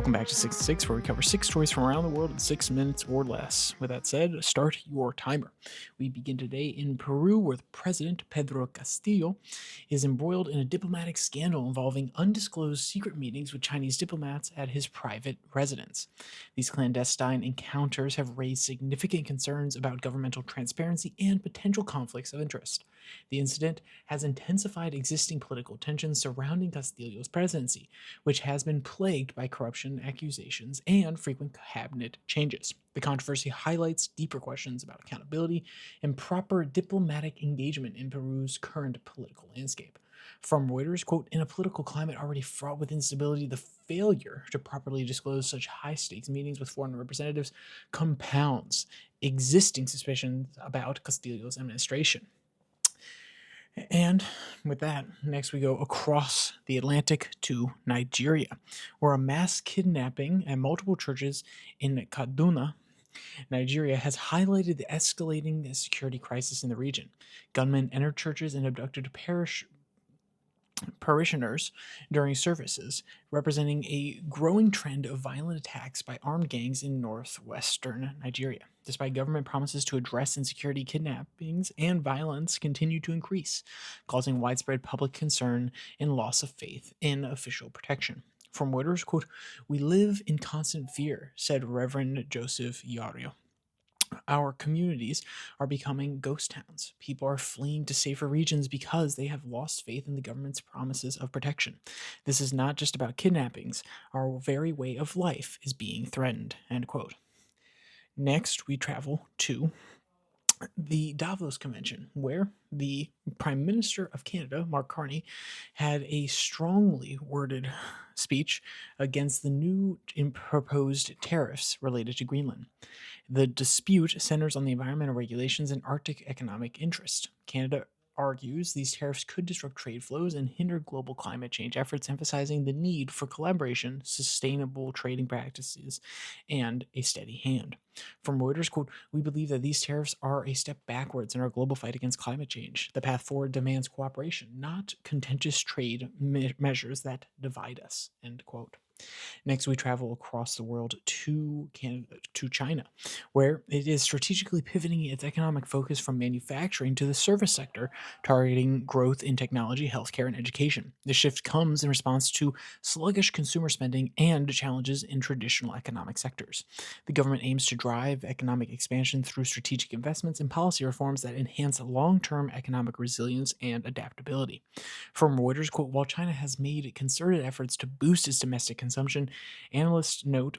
Welcome back to 66, where we cover 6 stories from around the world in 6 minutes or less. With that said, start your timer. We begin today in Peru, where the president, Pedro Castillo, is embroiled in a diplomatic scandal involving undisclosed secret meetings with Chinese diplomats at his private residence. These clandestine encounters have raised significant concerns about governmental transparency and potential conflicts of interest. The incident has intensified existing political tensions surrounding Castillo's presidency, which has been plagued by corruption accusations and frequent cabinet changes. The controversy highlights deeper questions about accountability and proper diplomatic engagement in Peru's current political landscape. From Reuters, quote, in a political climate already fraught with instability, the failure to properly disclose such high stakes meetings with foreign representatives compounds existing suspicions about Castillo's administration. And with that, next we go across the Atlantic to Nigeria, where a mass kidnapping at multiple churches in Kaduna, Nigeria, has highlighted the escalating security crisis in the region. Gunmen entered churches and abducted parishioners during services, representing a growing trend of violent attacks by armed gangs in northwestern Nigeria. Despite government promises to address insecurity, kidnappings and violence continue to increase, causing widespread public concern and loss of faith in official protection. From Reuters, quote, we live in constant fear, said Reverend Joseph Yario. Our communities are becoming ghost towns. People are fleeing to safer regions because they have lost faith in the government's promises of protection. This is not just about kidnappings. Our very way of life is being threatened. End quote. Next, we travel to the Davos Convention, where the Prime Minister of Canada, Mark Carney, had a strongly worded speech against the new proposed tariffs related to Greenland. The dispute centers on the environmental regulations and Arctic economic interest. Canada argues these tariffs could disrupt trade flows and hinder global climate change efforts, emphasizing the need for collaboration, sustainable trading practices, and a steady hand. From Reuters, quote, we believe that these tariffs are a step backwards in our global fight against climate change. The path forward demands cooperation, not contentious trade measures that divide us, end quote. Next, we travel across the world to China, where it is strategically pivoting its economic focus from manufacturing to the service sector, targeting growth in technology, healthcare, and education. This shift comes in response to sluggish consumer spending and challenges in traditional economic sectors. The government aims to drive economic expansion through strategic investments and policy reforms that enhance long-term economic resilience and adaptability. From Reuters, quote, while China has made concerted efforts to boost its domestic consumption, analysts note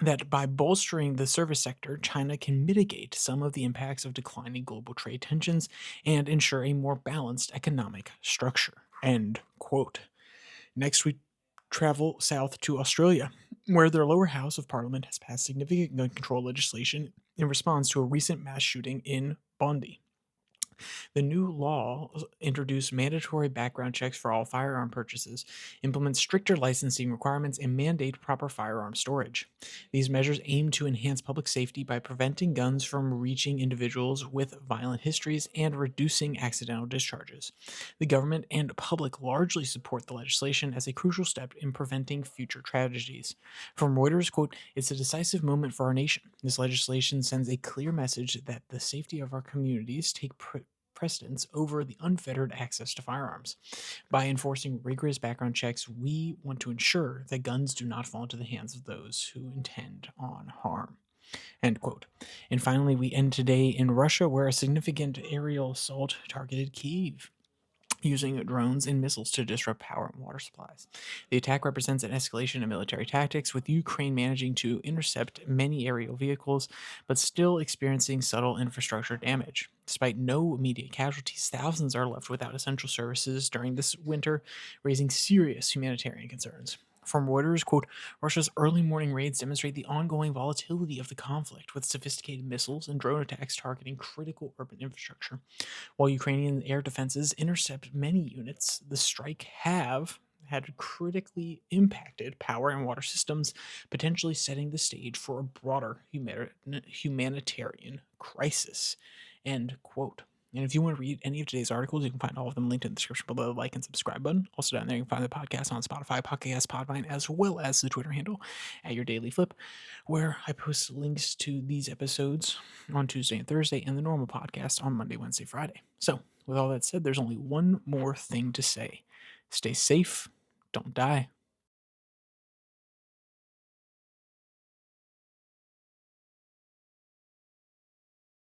that by bolstering the service sector, China can mitigate some of the impacts of declining global trade tensions and ensure a more balanced economic structure. End quote. Next, we travel south to Australia, where their lower house of parliament has passed significant gun control legislation in response to a recent mass shooting in Bondi. The new law introduced mandatory background checks for all firearm purchases, implements stricter licensing requirements, and mandate proper firearm storage. These measures aim to enhance public safety by preventing guns from reaching individuals with violent histories and reducing accidental discharges. The government and public largely support the legislation as a crucial step in preventing future tragedies. From Reuters, quote, it's a decisive moment for our nation. This legislation sends a clear message that the safety of our communities take precedence over the unfettered access to firearms. By enforcing rigorous background checks, we want to ensure that guns do not fall into the hands of those who intend on harm. End quote. And finally, we end today in Russia, where a significant aerial assault targeted Kyiv, using drones and missiles to disrupt power and water supplies. The attack represents an escalation in military tactics, with Ukraine managing to intercept many aerial vehicles, but still experiencing subtle infrastructure damage. Despite no immediate casualties, thousands are left without essential services during this winter, raising serious humanitarian concerns. From Reuters, quote, Russia's early morning raids demonstrate the ongoing volatility of the conflict, with sophisticated missiles and drone attacks targeting critical urban infrastructure. While Ukrainian air defenses intercept many units, the strike had critically impacted power and water systems, potentially setting the stage for a broader humanitarian crisis. End quote. And if you want to read any of today's articles, you can find all of them linked in the description below the like and subscribe button. Also down there, you can find the podcast on Spotify, Podcast, Podvine, as well as the Twitter handle at Your Daily Flip, where I post links to these episodes on Tuesday and Thursday and the normal podcast on Monday, Wednesday, Friday. So with all that said, there's only one more thing to say. Stay safe. Don't die.